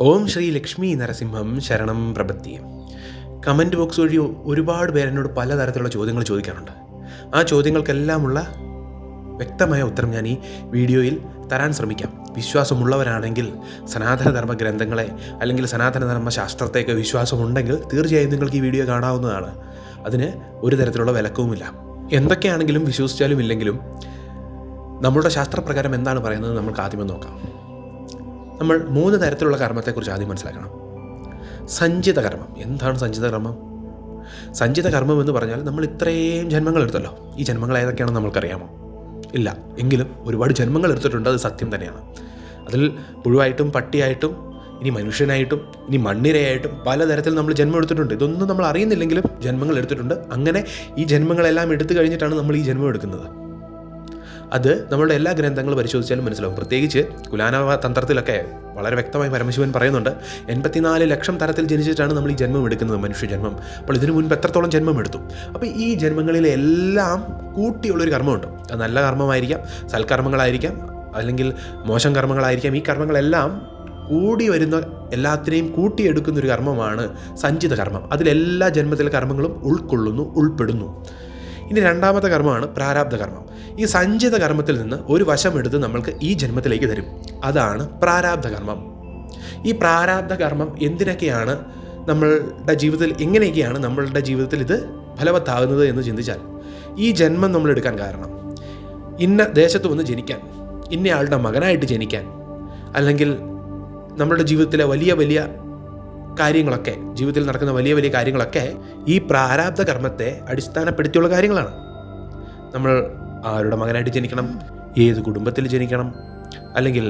ഓം ശ്രീ ലക്ഷ്മി നരസിംഹം ശരണം പ്രപത്തി. Comment box വഴി ഒരുപാട് പേരെന്നോട് പലതരത്തിലുള്ള ചോദ്യങ്ങൾ ചോദിക്കാറുണ്ട്. ആ ചോദ്യങ്ങൾക്കെല്ലാമുള്ള വ്യക്തമായ ഉത്തരം ഞാൻ ഈ വീഡിയോയിൽ തരാൻ ശ്രമിക്കാം. വിശ്വാസമുള്ളവരാണെങ്കിൽ സനാതനധർമ്മ ഗ്രന്ഥങ്ങളെ അല്ലെങ്കിൽ സനാതനധർമ്മ ശാസ്ത്രത്തെയൊക്കെ വിശ്വാസമുണ്ടെങ്കിൽ തീർച്ചയായും നിങ്ങൾക്ക് ഈ വീഡിയോ കാണാവുന്നതാണ്. അതിന് ഒരു തരത്തിലുള്ള വിലക്കവുമില്ല. എന്തൊക്കെയാണെങ്കിലും വിശ്വസിച്ചാലും ഇല്ലെങ്കിലും നമ്മളുടെ ശാസ്ത്രപ്രകാരം എന്താണ് പറയുന്നത് നമുക്ക് ആദ്യമേ നോക്കാം. നമ്മൾ 3 തരത്തിലുള്ള കർമ്മത്തെക്കുറിച്ച് ആദ്യം മനസ്സിലാക്കണം. സഞ്ചിത കർമ്മം. എന്താണ് സഞ്ചിത കർമ്മം? സഞ്ചിത കർമ്മം എന്ന് പറഞ്ഞാൽ നമ്മൾ ഇത്രയും ജന്മങ്ങൾ എടുത്തല്ലോ. ഈ ജന്മങ്ങൾ ഏതൊക്കെയാണെന്ന് നമ്മൾക്കറിയാമോ? ഇല്ല. എങ്കിലും ഒരുപാട് ജന്മങ്ങൾ എടുത്തിട്ടുണ്ട്, അത് സത്യം തന്നെയാണ്. അതിൽ പുഴുവായിട്ടും പട്ടിയായിട്ടും ഇനി മനുഷ്യനായിട്ടും ഇനി മണ്ണിരയായിട്ടും പലതരത്തിൽ നമ്മൾ ജന്മം എടുത്തിട്ടുണ്ട്. ഇതൊന്നും നമ്മൾ അറിയുന്നില്ലെങ്കിലും ജന്മങ്ങൾ എടുത്തിട്ടുണ്ട്. അങ്ങനെ ഈ ജന്മങ്ങളെല്ലാം എടുത്തു കഴിഞ്ഞിട്ടാണ് നമ്മൾ ഈ ജന്മം എടുക്കുന്നത്. അത് നമ്മളുടെ എല്ലാ ഗ്രന്ഥങ്ങളും പരിശോധിച്ചാലും മനസ്സിലാവും. പ്രത്യേകിച്ച് കുലാനവ തന്ത്രത്തിലൊക്കെ വളരെ വ്യക്തമായി പരമശിവൻ പറയുന്നുണ്ട്, 84 ലക്ഷം തരത്തിൽ ജനിച്ചിട്ടാണ് നമ്മൾ ഈ ജന്മം എടുക്കുന്നത്, മനുഷ്യജന്മം. അപ്പോൾ ഇതിനു മുൻപ് എത്രത്തോളം ജന്മം എടുത്തു? അപ്പോൾ ഈ ജന്മങ്ങളിലെല്ലാം കൂട്ടിയുള്ളൊരു കർമ്മമുണ്ട്. അത് നല്ല കർമ്മമായിരിക്കാം, സൽക്കർമ്മങ്ങളായിരിക്കാം, അല്ലെങ്കിൽ മോശം കർമ്മങ്ങളായിരിക്കാം. ഈ കർമ്മങ്ങളെല്ലാം കൂടി വരുന്ന എല്ലാത്തിനെയും കൂട്ടിയെടുക്കുന്നൊരു കർമ്മമാണ് സഞ്ചിത കർമ്മം. അതിലെല്ലാ ജന്മത്തിലെ കർമ്മങ്ങളും ഉൾപ്പെടുന്നു. ഇനി രണ്ടാമത്തെ കർമ്മമാണ് പ്രാരാബ്ധ കർമ്മം. ഈ സഞ്ചിത കർമ്മത്തിൽ നിന്ന് ഒരു വശം എടുത്ത് നമ്മൾക്ക് ഈ ജന്മത്തിലേക്ക് തരും. അതാണ് പ്രാരാബ്ധ കർമ്മം. ഈ പ്രാരാബ്ധ കർമ്മം എന്തിനൊക്കെയാണ് നമ്മളുടെ ജീവിതത്തിൽ, എങ്ങനെയൊക്കെയാണ് നമ്മളുടെ ജീവിതത്തിൽ ഇത് ഫലവത്താകുന്നത് എന്ന് ചിന്തിച്ചാൽ, ഈ ജന്മം നമ്മൾ എടുക്കാൻ കാരണം ഇന്ന ദേശത്ത് വന്ന് ജനിക്കാൻ, ഇന്നയാളുടെ മകനായിട്ട് ജനിക്കാൻ, അല്ലെങ്കിൽ നമ്മളുടെ ജീവിതത്തിലെ വലിയ വലിയ കാര്യങ്ങളൊക്കെ, ജീവിതത്തിൽ നടക്കുന്ന വലിയ വലിയ കാര്യങ്ങളൊക്കെ ഈ പ്രാരാബ്ധ കർമ്മത്തെ അടിസ്ഥാനപ്പെടുത്തിയുള്ള കാര്യങ്ങളാണ്. നമ്മൾ ആരുടെ മകനായിട്ട് ജനിക്കണം, ഏത് കുടുംബത്തിൽ ജനിക്കണം, അല്ലെങ്കിൽ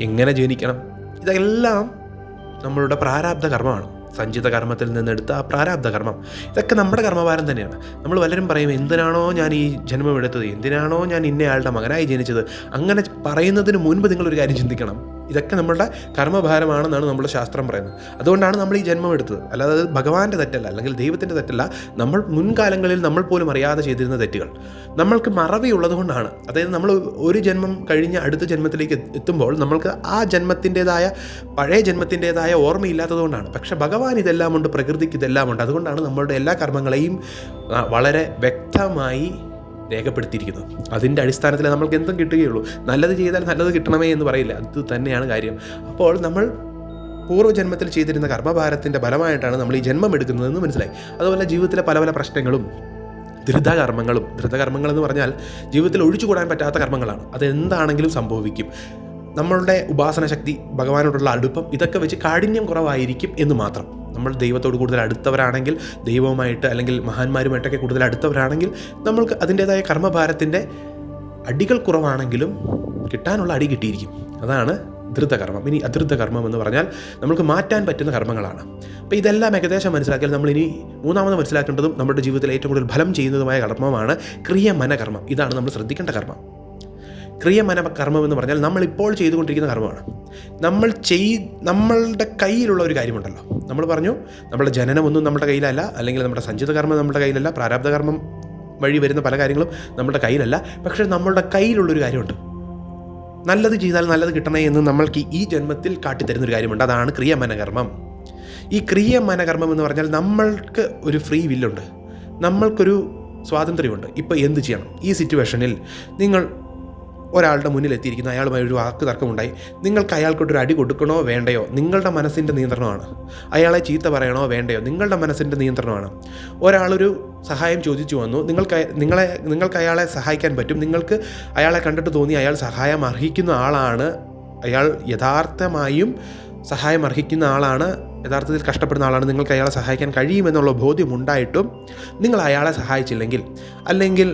എങ്ങനെ ജനിക്കണം, ഇതെല്ലാം നമ്മളുടെ പ്രാരാബ്ധ കർമ്മമാണ്. സഞ്ചിത കർമ്മത്തിൽ നിന്നെടുത്ത ആ പ്രാരാബ്ധ കർമ്മം, ഇതൊക്കെ നമ്മുടെ കർമ്മഭാരം തന്നെയാണ്. നമ്മൾ പലരും പറയും, എന്തിനാണോ ഞാൻ ഈ ജന്മം എടുത്തത്, എന്തിനാണോ ഞാൻ ഇന്നയാളുടെ മകനായി ജനിച്ചത്. അങ്ങനെ പറയുന്നതിന് മുൻപ് നിങ്ങളൊരു കാര്യം ചിന്തിക്കണം, ഇതൊക്കെ നമ്മളുടെ കർമ്മഭാരമാണെന്നാണ് നമ്മുടെ ശാസ്ത്രം പറയുന്നത്. അതുകൊണ്ടാണ് നമ്മൾ ഈ ജന്മം എടുത്തത്. അല്ലാതെ അത് ഭഗവാന്റെ തെറ്റല്ല, അല്ലെങ്കിൽ ദൈവത്തിൻ്റെ തെറ്റല്ല. നമ്മൾ മുൻകാലങ്ങളിൽ നമ്മൾ പോലും അറിയാതെ ചെയ്തിരുന്ന തെറ്റുകൾ നമ്മൾക്ക് മറവിയുള്ളത് കൊണ്ടാണ്. അതായത് നമ്മൾ ഒരു ജന്മം കഴിഞ്ഞ് അടുത്ത ജന്മത്തിലേക്ക് എത്തുമ്പോൾ നമ്മൾക്ക് ആ ജന്മത്തിൻ്റെതായ പഴയ ജന്മത്തിൻ്റെതായ ഓർമ്മയില്ലാത്തത് കൊണ്ടാണ്. പക്ഷെ ഭഗവാൻ ഇതെല്ലാം ഉണ്ട്, പ്രകൃതിക്ക് ഇതെല്ലാം ഉണ്ട്. അതുകൊണ്ടാണ് നമ്മളുടെ എല്ലാ കർമ്മങ്ങളെയും വളരെ വ്യക്തമായി രേഖപ്പെടുത്തിയിരിക്കുന്നത്. അതിൻ്റെ അടിസ്ഥാനത്തിൽ നമ്മൾക്ക് എന്തും കിട്ടുകയുള്ളൂ. നല്ലത് ചെയ്താൽ നല്ലത് കിട്ടണമേ എന്ന് പറയില്ല, അത് തന്നെയാണ് കാര്യം. അപ്പോൾ നമ്മൾ പൂർവ്വജന്മത്തിൽ ചെയ്തിരുന്ന കർമ്മഭാരത്തിൻ്റെ ഫലമായിട്ടാണ് നമ്മൾ ഈ ജന്മം എടുക്കുന്നതെന്ന് മനസ്സിലായി. അതുപോലെ ജീവിതത്തിലെ പല പല പ്രശ്നങ്ങളും ധൃതകർമ്മങ്ങൾ എന്ന് പറഞ്ഞാൽ ജീവിതത്തിൽ ഒഴിച്ചുകൂടാൻ പറ്റാത്ത കർമ്മങ്ങളാണ്. അതെന്താണെങ്കിലും സംഭവിക്കും. നമ്മളുടെ ഉപാസന ശക്തി, ഭഗവാനോടുള്ള അടുപ്പം, ഇതൊക്കെ വെച്ച് കാഠിന്യം കുറവായിരിക്കും എന്ന് മാത്രം. നമ്മൾ ദൈവത്തോട് കൂടുതൽ അടുത്തവരാണെങ്കിൽ, ദൈവവുമായിട്ട് അല്ലെങ്കിൽ മഹാന്മാരുമായിട്ടൊക്കെ കൂടുതൽ അടുത്തവരാണെങ്കിൽ നമ്മൾക്ക് അതിൻ്റേതായ കർമ്മഭാരത്തിൻ്റെ അടികൾ കുറവാണെങ്കിലും കിട്ടാനുള്ള അടി കിട്ടിയിരിക്കും. അതാണ് ധൃതകർമ്മം. ഇനി അധൃതകർമ്മം എന്ന് പറഞ്ഞാൽ നമുക്ക് മാറ്റാൻ പറ്റുന്ന കർമ്മങ്ങളാണ്. അപ്പോൾ ഇതെല്ലാം ഏകദേശം മനസ്സിലാക്കിയാൽ നമ്മളിനി മൂന്നാമത് മനസ്സിലാക്കേണ്ടതും നമ്മുടെ ജീവിതത്തിൽ ഏറ്റവും കൂടുതൽ ഫലം ചെയ്യുന്നതുമായ കർമ്മമാണ് ക്രിയമനകർമ്മം. ഇതാണ് നമ്മൾ ശ്രദ്ധിക്കേണ്ട കർമ്മം. ക്രിയമനകർമ്മം എന്ന് പറഞ്ഞാൽ നമ്മളിപ്പോൾ ചെയ്തുകൊണ്ടിരിക്കുന്ന കർമ്മമാണ്. നമ്മളുടെ കയ്യിലുള്ള ഒരു കാര്യമുണ്ടല്ലോ. നമ്മൾ പറഞ്ഞു, നമ്മുടെ ജനനമൊന്നും നമ്മുടെ കയ്യിലല്ല, അല്ലെങ്കിൽ നമ്മുടെ സഞ്ചിത കർമ്മം നമ്മുടെ കയ്യിലല്ല, പ്രാരാബ്ധ കർമ്മം വഴി വരുന്ന പല കാര്യങ്ങളും നമ്മുടെ കയ്യിലല്ല. പക്ഷേ നമ്മളുടെ കയ്യിലുള്ളൊരു കാര്യമുണ്ട്. നല്ലത് ചെയ്താൽ നല്ലത് കിട്ടണേ എന്ന് നമ്മൾക്ക് ഈ ജന്മത്തിൽ കാട്ടിത്തരുന്നൊരു കാര്യമുണ്ട്. അതാണ് ക്രിയമനകർമ്മം. ഈ ക്രിയമനകർമ്മം എന്ന് പറഞ്ഞാൽ നമ്മൾക്ക് ഒരു ഫ്രീ വില്ലുണ്ട്, നമ്മൾക്കൊരു സ്വാതന്ത്ര്യമുണ്ട്. ഇപ്പോൾ എന്ത് ചെയ്യണം? ഈ സിറ്റുവേഷനിൽ നിങ്ങൾ ഒരാളുടെ മുന്നിൽ എത്തിയിരിക്കുന്ന, അയാളുമായി ഒരു വാക്ക് തർക്കമുണ്ടായി, നിങ്ങൾക്ക് അയാൾക്കൊട്ടൊരു അടി കൊടുക്കണോ വേണ്ടയോ നിങ്ങളുടെ മനസ്സിൻ്റെ നിയന്ത്രണമാണ്. അയാളെ ചീത്ത പറയണോ വേണ്ടയോ നിങ്ങളുടെ മനസ്സിൻ്റെ നിയന്ത്രണമാണ്. ഒരാളൊരു സഹായം ചോദിച്ചു വന്നു, നിങ്ങൾക്ക് അയാളെ സഹായിക്കാൻ പറ്റും. നിങ്ങൾക്ക് അയാളെ കണ്ടിട്ട് തോന്നി അയാൾ സഹായം അർഹിക്കുന്ന ആളാണ്, അയാൾ യഥാർത്ഥമായും സഹായം അർഹിക്കുന്ന ആളാണ്, യഥാർത്ഥത്തിൽ കഷ്ടപ്പെടുന്ന ആളാണ്, നിങ്ങൾക്ക് അയാളെ സഹായിക്കാൻ കഴിയുമെന്നുള്ള ബോധ്യമുണ്ടായിട്ടും നിങ്ങൾ അയാളെ സഹായിച്ചില്ലെങ്കിൽ, അല്ലെങ്കിൽ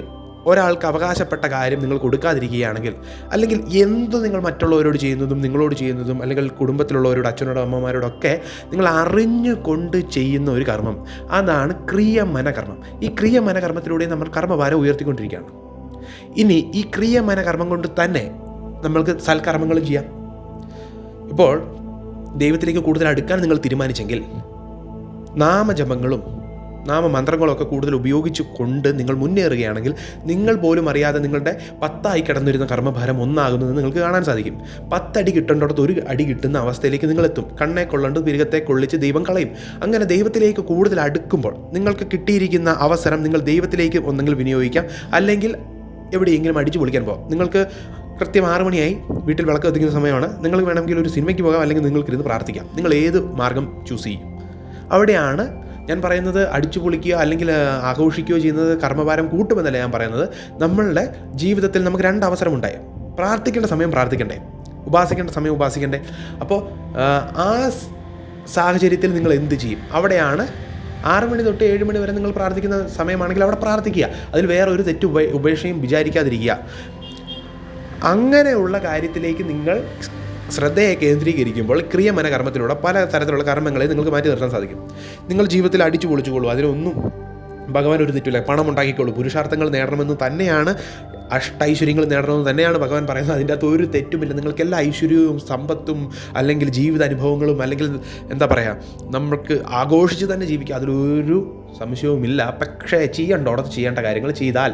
ഒരാൾക്ക് അവകാശപ്പെട്ട കാര്യം നിങ്ങൾ കൊടുക്കാതിരിക്കുകയാണെങ്കിൽ, അല്ലെങ്കിൽ എന്ത് നിങ്ങൾ മറ്റുള്ളവരോട് ചെയ്യുന്നതും നിങ്ങളോട് ചെയ്യുന്നതും, അല്ലെങ്കിൽ കുടുംബത്തിലുള്ളവരോട്, അച്ഛനോടോ അമ്മമാരോടൊക്കെ നിങ്ങൾ അറിഞ്ഞുകൊണ്ട് ചെയ്യുന്ന ഒരു കർമ്മം, അതാണ് ക്രിയമനകർമ്മം. ഈ ക്രിയമനകർമ്മത്തിലൂടെ നമ്മൾ കർമ്മഭാരം ഉയർത്തിക്കൊണ്ടിരിക്കുകയാണ്. ഇനി ഈ ക്രിയമനകർമ്മം കൊണ്ട് തന്നെ നമ്മൾക്ക് സൽക്കർമ്മങ്ങളും ചെയ്യാം. ഇപ്പോൾ ദൈവത്തിലേക്ക് കൂടുതൽ അടുക്കാൻ നിങ്ങൾ തീരുമാനിച്ചെങ്കിൽ നാമജപങ്ങളും നാമമന്ത്രങ്ങളൊക്കെ കൂടുതൽ ഉപയോഗിച്ച് കൊണ്ട് നിങ്ങൾ മുന്നേറുകയാണെങ്കിൽ നിങ്ങൾ പോലും അറിയാതെ നിങ്ങളുടെ 10 ആയി കിടന്നിരുന്ന കർമ്മഭാരം 1 ആകുന്നത് നിങ്ങൾക്ക് കാണാൻ സാധിക്കും. 10 അടി കിട്ടേണ്ടടത്ത് 1 അടി കിട്ടുന്ന അവസ്ഥയിലേക്ക് നിങ്ങളെത്തും. കണ്ണെ കൊള്ളണ്ട് പിരുകത്തെ കൊള്ളിച്ച് ദൈവം കളയും. അങ്ങനെ ദൈവത്തിലേക്ക് കൂടുതൽ അടുക്കുമ്പോൾ നിങ്ങൾക്ക് കിട്ടിയിരിക്കുന്ന അവസരം നിങ്ങൾ ദൈവത്തിലേക്ക് ഒന്നെങ്കിൽ വിനിയോഗിക്കാം, അല്ലെങ്കിൽ എവിടെയെങ്കിലും അടിച്ചു പൊളിക്കാൻ പോകാം. നിങ്ങൾക്ക് കൃത്യം 6 മണിയായി, വീട്ടിൽ വിളക്ക് കത്തിക്കുന്ന സമയമാണ്. നിങ്ങൾക്ക് വേണമെങ്കിൽ ഒരു സിനിമയ്ക്ക് പോകാം, അല്ലെങ്കിൽ നിങ്ങൾക്കിരുന്ന് പ്രാർത്ഥിക്കാം. നിങ്ങൾ ഏത് മാർഗം ചൂസ് ചെയ്യും? അവിടെയാണ് ഞാൻ പറയുന്നത് അടിച്ചു പൊളിക്കുകയോ അല്ലെങ്കിൽ ആഘോഷിക്കുകയോ ചെയ്യുന്നത് കർമ്മഭാരം കൂട്ടുമെന്നല്ല ഞാൻ പറയുന്നത്. നമ്മളുടെ ജീവിതത്തിൽ നമുക്ക് 2 അവസരമുണ്ടായി. പ്രാർത്ഥിക്കേണ്ട സമയം പ്രാർത്ഥിക്കണ്ടേ, ഉപാസിക്കേണ്ട സമയം ഉപാസിക്കണ്ടേ. അപ്പോൾ ആ സാഹചര്യത്തിൽ നിങ്ങൾ എന്ത് ചെയ്യും? അവിടെയാണ് 6 മണി തൊട്ട് 7 മണി വരെ നിങ്ങൾ പ്രാർത്ഥിക്കുന്ന സമയമാണെങ്കിൽ അവിടെ പ്രാർത്ഥിക്കുക. അതിൽ വേറെ ഒരു തെറ്റ് ഉപേക്ഷയും വിചാരിക്കാതിരിക്കുക. അങ്ങനെയുള്ള കാര്യത്തിലേക്ക് നിങ്ങൾ ശ്രദ്ധയെ കേന്ദ്രീകരിക്കുമ്പോൾ ക്രിയമന കർമ്മത്തിലൂടെ പല തരത്തിലുള്ള കർമ്മങ്ങളെ നിങ്ങൾക്ക് മാറ്റി നിർത്താൻ സാധിക്കും. നിങ്ങൾ ജീവിതത്തിൽ അടിച്ചു പൊളിച്ചുകൊള്ളൂ, അതിനൊന്നും ഭഗവാൻ ഒരു തെറ്റില്ല. പണം ഉണ്ടാക്കിക്കോളൂ, പുരുഷാർത്ഥങ്ങൾ നേടണമെന്ന് തന്നെയാണ്, അഷ്ടൈശ്വര്യങ്ങൾ നേടണമെന്ന് തന്നെയാണ് ഭഗവാൻ പറയുന്നത്. അതിൻ്റെ അകത്ത് ഒരു തെറ്റുമില്ല. നിങ്ങൾക്ക് എല്ലാ ഐശ്വര്യവും സമ്പത്തും അല്ലെങ്കിൽ ജീവിതാനുഭവങ്ങളും അല്ലെങ്കിൽ എന്താ പറയുക, നമ്മൾക്ക് ആഘോഷിച്ച് തന്നെ ജീവിക്കുക, അതിലൊരു സംശയവുമില്ല. പക്ഷേ ചെയ്യേണ്ടോടത്ത് ചെയ്യേണ്ട കാര്യങ്ങൾ ചെയ്താൽ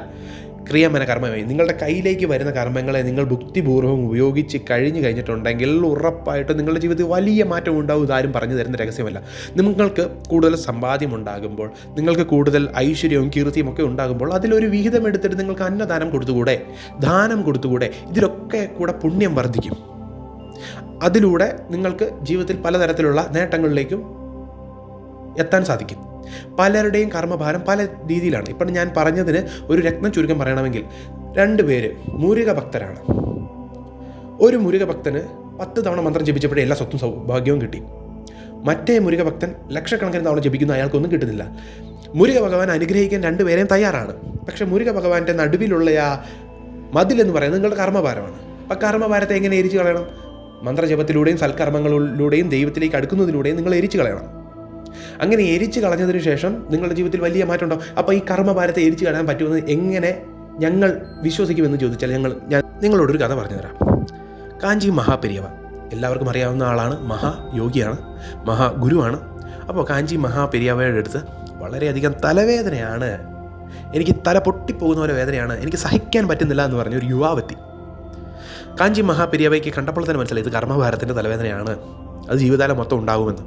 ക്രിയമന കർമ്മമായി നിങ്ങളുടെ കയ്യിലേക്ക് വരുന്ന കർമ്മങ്ങളെ നിങ്ങൾ ബുദ്ധിപൂർവ്വം ഉപയോഗിച്ച് കഴിഞ്ഞിട്ടുണ്ടെങ്കിൽ ഉറപ്പായിട്ടും നിങ്ങളുടെ ജീവിതത്തിൽ വലിയ മാറ്റം ഉണ്ടാവും. ഇതാരും പറഞ്ഞു തരുന്ന രഹസ്യമല്ല. നിങ്ങൾക്ക് കൂടുതൽ സമ്പാദ്യം ഉണ്ടാകുമ്പോൾ, നിങ്ങൾക്ക് കൂടുതൽ ഐശ്വര്യവും കീർത്തിയും ഒക്കെ ഉണ്ടാകുമ്പോൾ അതിലൊരു വിഹിതം എടുത്തിട്ട് നിങ്ങൾക്ക് അന്നദാനം കൊടുത്തുകൂടെ, ദാനം കൊടുത്തുകൂടെ? ഇതിലൊക്കെ കൂടെ പുണ്യം വർദ്ധിക്കും. അതിലൂടെ നിങ്ങൾക്ക് ജീവിതത്തിൽ പലതരത്തിലുള്ള നേട്ടങ്ങളിലേക്കും എത്താൻ സാധിക്കും. പലരുടെയും കർമ്മഭാരം പല രീതിയിലാണ്. ഇപ്പം ഞാൻ പറഞ്ഞതിന് ഒരു രത്നം ചുരുക്കം പറയണമെങ്കിൽ 2 പേര് മുരുക ഭക്തരാണ്. ഒരു മുരുക ഭക്തന് 10 തവണ മന്ത്രം ജപിച്ചപ്പോഴേ എല്ലാ സ്വത്തും സൗഭാഗ്യവും കിട്ടി. മറ്റേ മുരുക ഭക്തൻ ലക്ഷക്കണക്കിന് തവണ ജപിക്കുന്ന അയാൾക്കൊന്നും കിട്ടുന്നില്ല. മുരുക ഭഗവാൻ അനുഗ്രഹിക്കാൻ 2 പേരെയും തയ്യാറാണ്. പക്ഷേ മുരുക ഭഗവാന്റെ നടുവിലുള്ള ആ മതിലെന്ന് പറയുന്നത് നിങ്ങളുടെ കർമ്മഭാരമാണ്. അപ്പോൾ കർമ്മഭാരത്തെ എങ്ങനെ എരിച്ചു കളയണം? മന്ത്രജപത്തിലൂടെയും സൽക്കർമ്മങ്ങളിലൂടെയും ദൈവത്തിലേക്ക് അടുക്കുന്നതിലൂടെയും നിങ്ങൾ എരിച്ചു കളയണം. അങ്ങനെ എരിച്ച് കളഞ്ഞതിന് ശേഷം നിങ്ങളുടെ ജീവിതത്തിൽ വലിയ മാറ്റം ഉണ്ടാവും. അപ്പോൾ ഈ കർമ്മഭാരത്തെ എരിച്ച് കളയാൻ പറ്റുമെന്ന് എങ്ങനെ ഞങ്ങൾ വിശ്വസിക്കുമെന്ന് ചോദിച്ചാൽ ഞാൻ നിങ്ങളോടൊരു കഥ പറഞ്ഞുതരാം. കാഞ്ചി മഹാപെരിയവ എല്ലാവർക്കും അറിയാവുന്ന ആളാണ്, മഹായോഗിയാണ്, മഹാഗുരുവാണ്. അപ്പോൾ കാഞ്ചി മഹാപെരിയവയുടെ അടുത്ത് വളരെയധികം തലവേദനയാണ്, എനിക്ക് തല പൊട്ടിപ്പോകുന്ന പോലെ വേദനയാണ്, എനിക്ക് സഹിക്കാൻ പറ്റുന്നില്ല എന്ന് പറഞ്ഞ ഒരു യുവാവെത്തി. കാഞ്ചി മഹാപെരിയവയ്ക്ക് കണ്ടപ്പോൾ തന്നെ മനസ്സിലായി ഇത് കർമ്മഭാരത്തിൻ്റെ തലവേദനയാണ്, അത് ജീവിതകാലം മൊത്തം ഉണ്ടാകുമെന്ന്.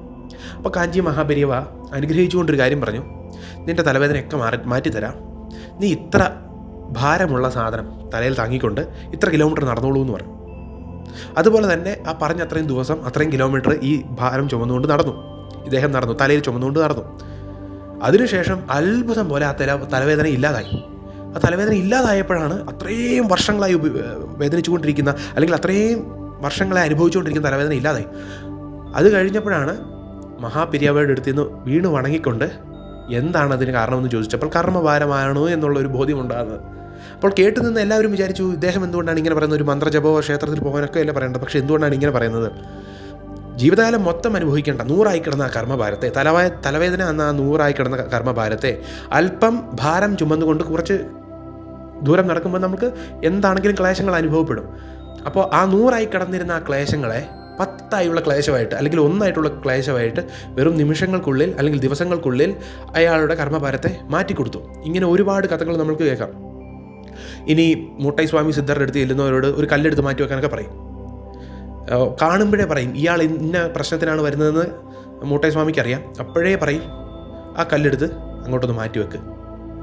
അപ്പോൾ കാഞ്ചി മഹാപെരിയവ അനുഗ്രഹിച്ചുകൊണ്ടൊരു കാര്യം പറഞ്ഞു, നിൻ്റെ തലവേദനയൊക്കെ മാറ്റിത്തരാം, നീ ഇത്ര ഭാരമുള്ള സാധനം തലയിൽ താങ്ങിക്കൊണ്ട് ഇത്ര കിലോമീറ്റർ നടന്നോളൂ എന്ന് പറഞ്ഞു. അതുപോലെ തന്നെ ആ പറഞ്ഞ അത്രയും ദിവസം അത്രയും കിലോമീറ്റർ ഈ ഭാരം ചുമന്നുകൊണ്ട് നടന്നു. ഇദ്ദേഹം നടന്നു, തലയിൽ ചുമന്നുകൊണ്ട് നടന്നു. അതിനുശേഷം അത്ഭുതം പോലെ ആ തലവേദന ഇല്ലാതായി. ആ തലവേദന ഇല്ലാതായപ്പോഴാണ് അത്രയും വർഷങ്ങളായി വേദനിച്ചുകൊണ്ടിരിക്കുന്ന അല്ലെങ്കിൽ അത്രയും വർഷങ്ങളെ അനുഭവിച്ചുകൊണ്ടിരിക്കുന്ന തലവേദന ഇല്ലാതായി. അത് കഴിഞ്ഞപ്പോഴാണ് മഹാപെരിയവയുടെ അടുത്ത് നിന്ന് വീണ് വണങ്ങിക്കൊണ്ട് എന്താണ് അതിന് കാരണമെന്ന് ചോദിച്ചപ്പോൾ കർമ്മഭാരമാണോ എന്നുള്ളൊരു ബോധ്യം ഉണ്ടാകുന്നത്. അപ്പോൾ കേട്ടു നിന്ന് എല്ലാവരും വിചാരിച്ചു ഇദ്ദേഹം എന്തുകൊണ്ടാണ് ഇങ്ങനെ പറയുന്നത്, ഒരു മന്ത്രജപോ ക്ഷേത്രത്തിൽ പോകാനൊക്കെ അല്ല പറയേണ്ടത്, പക്ഷേ എന്തുകൊണ്ടാണ് ഇങ്ങനെ പറയുന്നത്? ജീവിതകാലം മൊത്തം അനുഭവിക്കേണ്ട 100 കിടന്ന ആ കർമ്മഭാരത്തെ, തലവേദന എന്ന 100 കിടന്ന കർമ്മഭാരത്തെ അല്പം ഭാരം ചുമന്നുകൊണ്ട് കുറച്ച് ദൂരം നടക്കുമ്പോൾ നമുക്ക് എന്താണെങ്കിലും ക്ലേശങ്ങൾ അനുഭവപ്പെടും. അപ്പോൾ ആ 100 കിടന്നിരുന്ന ആ ക്ലേശങ്ങളെ 10 ക്ലേശമായിട്ട് അല്ലെങ്കിൽ 1 ക്ലേശമായിട്ട് വെറും നിമിഷങ്ങൾക്കുള്ളിൽ അല്ലെങ്കിൽ ദിവസങ്ങൾക്കുള്ളിൽ അയാളുടെ കർമ്മഭാരത്തെ മാറ്റിക്കൊടുത്തു. ഇങ്ങനെ ഒരുപാട് കഥകൾ നമ്മൾക്ക് കേൾക്കാം. ഇനി മൂട്ടായി സ്വാമി സിദ്ധരുടെ അടുത്ത് ചെല്ലുന്നവരോട് ഒരു കല്ലെടുത്ത് മാറ്റി വെക്കാനൊക്കെ പറയും. കാണുമ്പോഴേ പറയും ഇയാൾ ഇന്ന പ്രശ്നത്തിനാണ് വരുന്നതെന്ന് മൂട്ടായി സ്വാമിക്ക് അറിയാം. അപ്പോഴേ പറയും ആ കല്ലെടുത്ത് അങ്ങോട്ടൊന്ന് മാറ്റി വെക്ക്.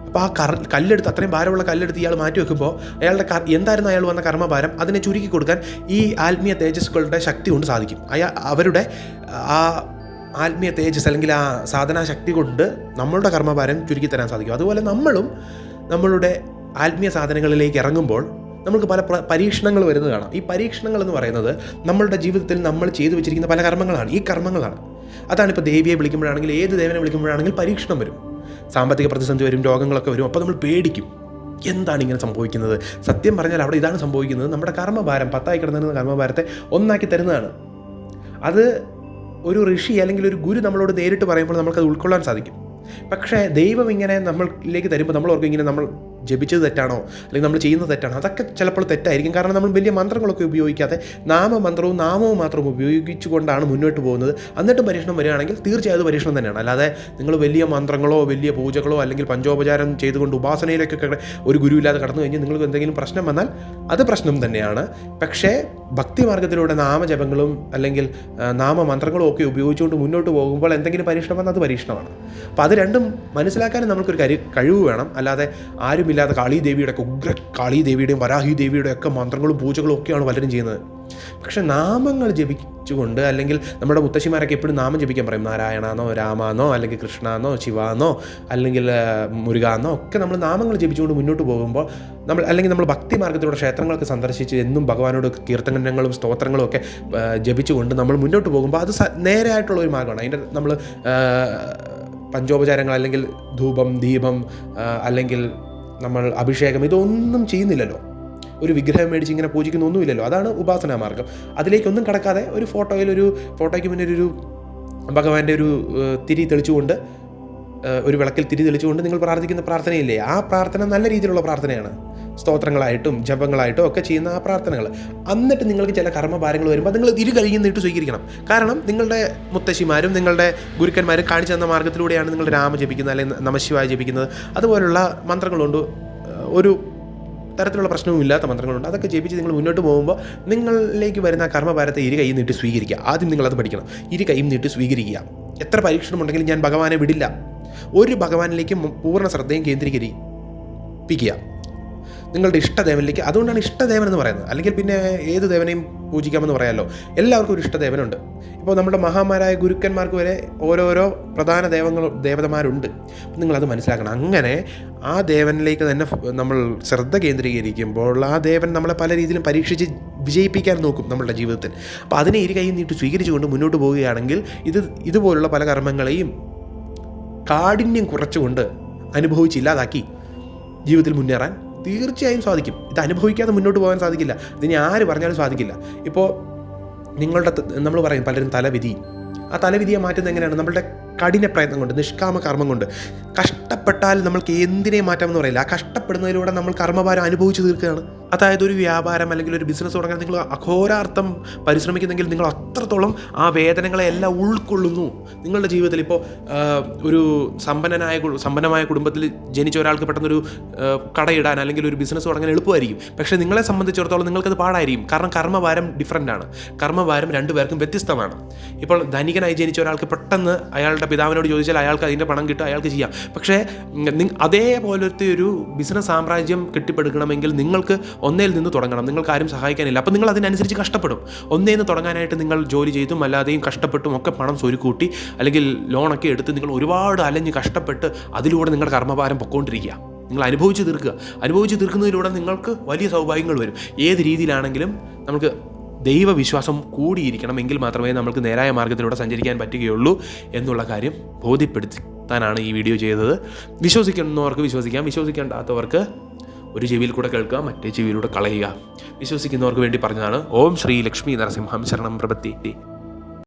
അപ്പോൾ ആ കല്ലെടുത്ത്, അത്രയും ഭാരമുള്ള കല്ലെടുത്ത് ഇയാൾ മാറ്റി വെക്കുമ്പോൾ അയാളുടെ എന്തായിരുന്നു അയാൾ വന്ന കർമ്മഭാരം അതിനെ ചുരുക്കി കൊടുക്കാൻ ഈ ആത്മീയ തേജസ്സുകളുടെ ശക്തി കൊണ്ട് സാധിക്കും. അവരുടെ ആ ആത്മീയ തേജസ് അല്ലെങ്കിൽ ആ സാധനാ ശക്തി കൊണ്ട് നമ്മളുടെ കർമ്മഭാരം ചുരുക്കി തരാൻ സാധിക്കും. അതുപോലെ നമ്മളും നമ്മളുടെ ആത്മീയ സാധനങ്ങളിലേക്ക് ഇറങ്ങുമ്പോൾ നമുക്ക് പല പരീക്ഷണങ്ങൾ വരുന്നത് കാണാം. ഈ പരീക്ഷണങ്ങൾ എന്ന് പറയുന്നത് നമ്മളുടെ ജീവിതത്തിൽ നമ്മൾ ചെയ്തു വെച്ചിരിക്കുന്ന പല കർമ്മങ്ങളാണ്. ഈ കർമ്മങ്ങളാണ്. അതാണിപ്പോൾ ദേവിയെ വിളിക്കുമ്പോഴാണെങ്കിൽ, ഏത് ദേവനെ വിളിക്കുമ്പോഴാണെങ്കിൽ പരീക്ഷണം വരും, സാമ്പത്തിക പ്രതിസന്ധി വരും, രോഗങ്ങളൊക്കെ വരും. അപ്പോൾ നമ്മൾ പേടിക്കും, എന്താണ് ഇങ്ങനെ സംഭവിക്കുന്നത്? സത്യം പറഞ്ഞാൽ അവിടെ ഇതാണ് സംഭവിക്കുന്നത്. നമ്മുടെ കർമ്മഭാരം 10 കിടന്നിരുന്ന കർമ്മഭാരത്തെ 1 തരുന്നതാണ്. അത് ഒരു ഋഷി അല്ലെങ്കിൽ ഒരു ഗുരു നമ്മളോട് നേരിട്ട് പറയുമ്പോൾ നമുക്കത് ഉൾക്കൊള്ളാൻ സാധിക്കും. പക്ഷേ ദൈവം ഇങ്ങനെ നമ്മളിലേക്ക് തരുമ്പോൾ നമ്മൾ ഓർക്കും ഇങ്ങനെ നമ്മൾ ജപിച്ചത് തെറ്റാണോ അല്ലെങ്കിൽ നമ്മൾ ചെയ്യുന്നത് തെറ്റാണോ, അതൊക്കെ ചിലപ്പോൾ തെറ്റായിരിക്കും. കാരണം നമ്മൾ വലിയ മന്ത്രങ്ങളൊക്കെ ഉപയോഗിക്കാതെ നാമവും മാത്രം ഉപയോഗിച്ചുകൊണ്ടാണ് മുന്നോട്ട് പോകുന്നത്. എന്നിട്ടും പരീക്ഷണം വരികയാണെങ്കിൽ തീർച്ചയായും അത് പരീക്ഷണം തന്നെയാണ്. അല്ലാതെ നിങ്ങൾ വലിയ മന്ത്രങ്ങളോ വലിയ പൂജകളോ അല്ലെങ്കിൽ പഞ്ചോപചാരം ചെയ്തുകൊണ്ട് ഉപാസനയിലേക്കൊക്കെ ഒരു ഗുരുവില്ലാതെ കടന്നു കഴിഞ്ഞ് നിങ്ങൾക്ക് എന്തെങ്കിലും പ്രശ്നം വന്നാൽ അത് പ്രശ്നം തന്നെയാണ്. പക്ഷേ ഭക്തിമാർഗത്തിലൂടെ നാമജപങ്ങളും അല്ലെങ്കിൽ നാമമന്ത്രങ്ങളും ഒക്കെ ഉപയോഗിച്ചുകൊണ്ട് മുന്നോട്ട് പോകുമ്പോൾ എന്തെങ്കിലും പരീക്ഷണം വന്നാൽ അത് പരീക്ഷണമാണ്. അപ്പോൾ അത് രണ്ടും മനസ്സിലാക്കാനും നമുക്കൊരു കഴിവ് വേണം. അല്ലാതെ ആരുമില്ലാതെ കാളീദേവിയുടെ ഉഗ്ര കാളീദേവിയുടെയും വരാഹി ദേവിയുടെ ഒക്കെ മന്ത്രങ്ങളും പൂജകളും ഒക്കെയാണ് പലരും ചെയ്യുന്നത്. പക്ഷെ നാമങ്ങൾ ജപിച്ചുകൊണ്ട്, അല്ലെങ്കിൽ നമ്മുടെ മുത്തശ്ശിമാരൊക്കെ എപ്പോഴും നാമം ജപിക്കാൻ പറയും. നാരായണാന്നോ രാമാന്നോ അല്ലെങ്കിൽ കൃഷ്ണാന്നോ ശിവാന്നോ അല്ലെങ്കിൽ മുരുകാന്നോ ഒക്കെ നമ്മൾ നാമങ്ങൾ ജപിച്ചുകൊണ്ട് മുന്നോട്ട് പോകുമ്പോൾ അല്ലെങ്കിൽ നമ്മൾ ഭക്തി മാർഗത്തിലൂടെ ക്ഷേത്രങ്ങളൊക്കെ സന്ദർശിച്ച് എന്നും ഭഗവാനോട് കീർത്തനങ്ങളും സ്തോത്രങ്ങളും ഒക്കെ ജപിച്ചുകൊണ്ട് നമ്മൾ മുന്നോട്ട് പോകുമ്പോൾ അത് നേരെയായിട്ടുള്ള ഒരു മാർഗ്ഗമാണ്. അതിൻ്റെ നമ്മൾ പഞ്ചോപചാരങ്ങൾ അല്ലെങ്കിൽ ധൂപം ദീപം അല്ലെങ്കിൽ നമ്മൾ അഭിഷേകം ഇതൊന്നും ചെയ്യുന്നില്ലല്ലോ. ഒരു വിഗ്രഹം മേടിച്ച് ഇങ്ങനെ പൂജിക്കുന്നൊന്നുമില്ലല്ലോ. അതാണ് ഉപാസനാ മാർഗം. അതിലേക്കൊന്നും കടക്കാതെ ഒരു ഫോട്ടോയ്ക്ക് മുന്നിൽ ഒരു ഭഗവാന്റെ ഒരു തിരി തെളിച്ചുകൊണ്ട്, ഒരു വിളക്കിൽ തിരി തെളിച്ചുകൊണ്ട് നിങ്ങൾ പ്രാർത്ഥിക്കുന്ന പ്രാർത്ഥനയില്ലേ, ആ പ്രാർത്ഥന നല്ല രീതിയിലുള്ള പ്രാർത്ഥനയാണ്. സ്തോത്രങ്ങളായിട്ടും ജപങ്ങളായിട്ടും ഒക്കെ ചെയ്യുന്ന ആ പ്രാർത്ഥനകൾ. എന്നിട്ട് നിങ്ങൾക്ക് ചില കർമ്മഭാരങ്ങൾ വരുമ്പോൾ നിങ്ങൾ കൈയും നീട്ടി സ്വീകരിക്കണം. കാരണം നിങ്ങളുടെ മുത്തശ്ശിമാരും നിങ്ങളുടെ ഗുരുക്കന്മാരും കാണിച്ചു തന്ന മാർഗ്ഗത്തിലൂടെയാണ് നിങ്ങൾ രാമ ജപിക്കുന്നത് അല്ലെങ്കിൽ നമശിവായ ജപിക്കുന്നത്. അതുപോലുള്ള മന്ത്രങ്ങളുണ്ട്, ഒരു തരത്തിലുള്ള പ്രശ്നവും ഇല്ലാത്ത മന്ത്രങ്ങളുണ്ട്. അതൊക്കെ ജപിച്ച് നിങ്ങൾ മുന്നോട്ട് പോകുമ്പോൾ നിങ്ങളിലേക്ക് വരുന്ന കർമ്മഭാരത്തെ കൈയും നീട്ടി സ്വീകരിക്കുക. ആദ്യം നിങ്ങളത് പഠിക്കണം. കൈയും നീട്ടി സ്വീകരിക്കുക. എത്ര പരീക്ഷണമുണ്ടെങ്കിലും ഞാൻ ഭഗവാനെ വിടില്ല. ഒരു ഭഗവാനിലേക്ക് പൂർണ്ണ ശ്രദ്ധയും കേന്ദ്രീകരിപ്പിക്കുക, നിങ്ങളുടെ ഇഷ്ടദേവനിലേക്ക്. അതുകൊണ്ടാണ് ഇഷ്ടദേവൻ എന്ന് പറയുന്നത്. അല്ലെങ്കിൽ പിന്നെ ഏത് ദേവനെയും പൂജിക്കാമെന്ന് പറയാമല്ലോ. എല്ലാവർക്കും ഒരു ഇഷ്ടദേവനുണ്ട്. ഇപ്പോൾ നമ്മുടെ മഹാന്മാരായ ഗുരുക്കന്മാർക്ക് വരെ ഓരോരോ പ്രധാന ദേവതമാരുണ്ട്. നിങ്ങളത് മനസ്സിലാക്കണം. അങ്ങനെ ആ ദേവനിലേക്ക് തന്നെ നമ്മൾ ശ്രദ്ധ കേന്ദ്രീകരിക്കുമ്പോൾ ആ ദേവൻ നമ്മളെ പല രീതിയിലും പരീക്ഷിച്ച് വിജയിപ്പിക്കാൻ നോക്കും നമ്മളുടെ ജീവിതത്തിൽ. അപ്പോൾ അതിനെ കൈയും നീട്ടി സ്വീകരിച്ചുകൊണ്ട് മുന്നോട്ട് പോവുകയാണെങ്കിൽ ഇതുപോലുള്ള പല കർമ്മങ്ങളെയും കാഠിന്യം കുറച്ചുകൊണ്ട് അനുഭവിച്ചില്ലാതാക്കി ജീവിതത്തിൽ മുന്നേറാൻ തീർച്ചയായും സാധിക്കും. ഇത് അനുഭവിക്കാതെ മുന്നോട്ട് പോകാൻ സാധിക്കില്ല. ഇതിനി ആര് പറഞ്ഞാലും സാധിക്കില്ല. ഇപ്പോൾ നമ്മൾ പറയും പലരും തലവിധി. ആ തലവിധിയെ മാറ്റുന്നത് എങ്ങനെയാണ്? നമ്മളുടെ കഠിന പ്രയത്നം കൊണ്ട്, നിഷ്കാമ കർമ്മം കൊണ്ട്. കഷ്ടപ്പെട്ടാൽ നമ്മൾക്ക് എന്തിനേയും മാറ്റാമെന്ന് പറയില്ല. ആ കഷ്ടപ്പെടുന്നതിലൂടെ നമ്മൾ കർമ്മഭാരം അനുഭവിച്ച് തീർക്കുകയാണ്. അതായത് ഒരു വ്യാപാരം അല്ലെങ്കിൽ ഒരു ബിസിനസ് തുടങ്ങാൻ നിങ്ങൾ അഘോരാർത്ഥം പരിശ്രമിക്കുന്നെങ്കിൽ നിങ്ങൾ അത്രത്തോളം ആ വേദനകളെ എല്ലാം ഉൾക്കൊള്ളുന്നു. നിങ്ങളുടെ ജീവിതത്തിൽ ഇപ്പോൾ ഒരു സമ്പന്നമായ കുടുംബത്തിൽ ജനിച്ച ഒരാൾക്ക് പെട്ടെന്നൊരു കടയിടാൻ അല്ലെങ്കിൽ ഒരു ബിസിനസ് തുടങ്ങാൻ എളുപ്പമായിരിക്കും. പക്ഷേ നിങ്ങളെ സംബന്ധിച്ചിടത്തോളം നിങ്ങൾക്കത് പാടായിരിക്കും. കാരണം കർമ്മഭാരം ഡിഫറൻ്റ് ആണ്. കർമ്മഭാരം രണ്ടുപേർക്കും വ്യത്യസ്തമാണ്. ഇപ്പോൾ ധനികനായി ജനിച്ച ഒരാൾക്ക് പെട്ടെന്ന് അയാളുടെ പിതാവിനോട് ചോദിച്ചാൽ അയാൾക്ക് അതിൻ്റെ പണം കിട്ടും, അയാൾക്ക് ചെയ്യാം. പക്ഷേ അതേപോലത്തെ ഒരു ബിസിനസ് സാമ്രാജ്യം കെട്ടിപ്പടുക്കണമെങ്കിൽ നിങ്ങൾക്ക് ഒന്നേൽ നിന്ന് തുടങ്ങണം. നിങ്ങൾക്ക് ആരും സഹായിക്കാനില്ല. അപ്പോൾ നിങ്ങൾ അതിനനുസരിച്ച് കഷ്ടപ്പെടും. ഒന്നേന്ന് തുടങ്ങാനായിട്ട് നിങ്ങൾ ജോലി ചെയ്തും അല്ലാതെയും കഷ്ടപ്പെട്ടും ഒക്കെ പണം സ്വരുക്കൂട്ടി അല്ലെങ്കിൽ ലോണൊക്കെ എടുത്ത് നിങ്ങൾ ഒരുപാട് അലഞ്ഞ് കഷ്ടപ്പെട്ട് അതിലൂടെ നിങ്ങളുടെ കർമ്മഭാരം പൊക്കോണ്ടിരിക്കുക. നിങ്ങൾ അനുഭവിച്ച് തീർക്കുന്നതിലൂടെ നിങ്ങൾക്ക് വലിയ സൗഭാഗ്യങ്ങൾ വരും. ഏത് രീതിയിലാണെങ്കിലും നമുക്ക് ദൈവവിശ്വാസം കൂടിയിരിക്കണം. എങ്കിൽ മാത്രമേ നമുക്ക് നേരായ മാർഗ്ഗത്തിലൂടെ സഞ്ചരിക്കാൻ പറ്റുകയുള്ളൂ എന്നുള്ള കാര്യം ബോധ്യപ്പെടുത്താനാണ് ഈ വീഡിയോ ചെയ്തത്. വിശ്വസിക്കുന്നവർക്ക് വിശ്വസിക്കാം, വിശ്വസിക്കേണ്ടാത്തവർക്ക് ഒരു ചെവിയിൽ കൂടെ കേൾക്കുക, മറ്റേ ചെവിയിലൂടെ കളയുക. വിശ്വസിക്കുന്നവർക്ക് വേണ്ടി പറഞ്ഞതാണ്. ഓം ശ്രീ ലക്ഷ്മി നരസിംഹം ശരണം പ്രപത്തി.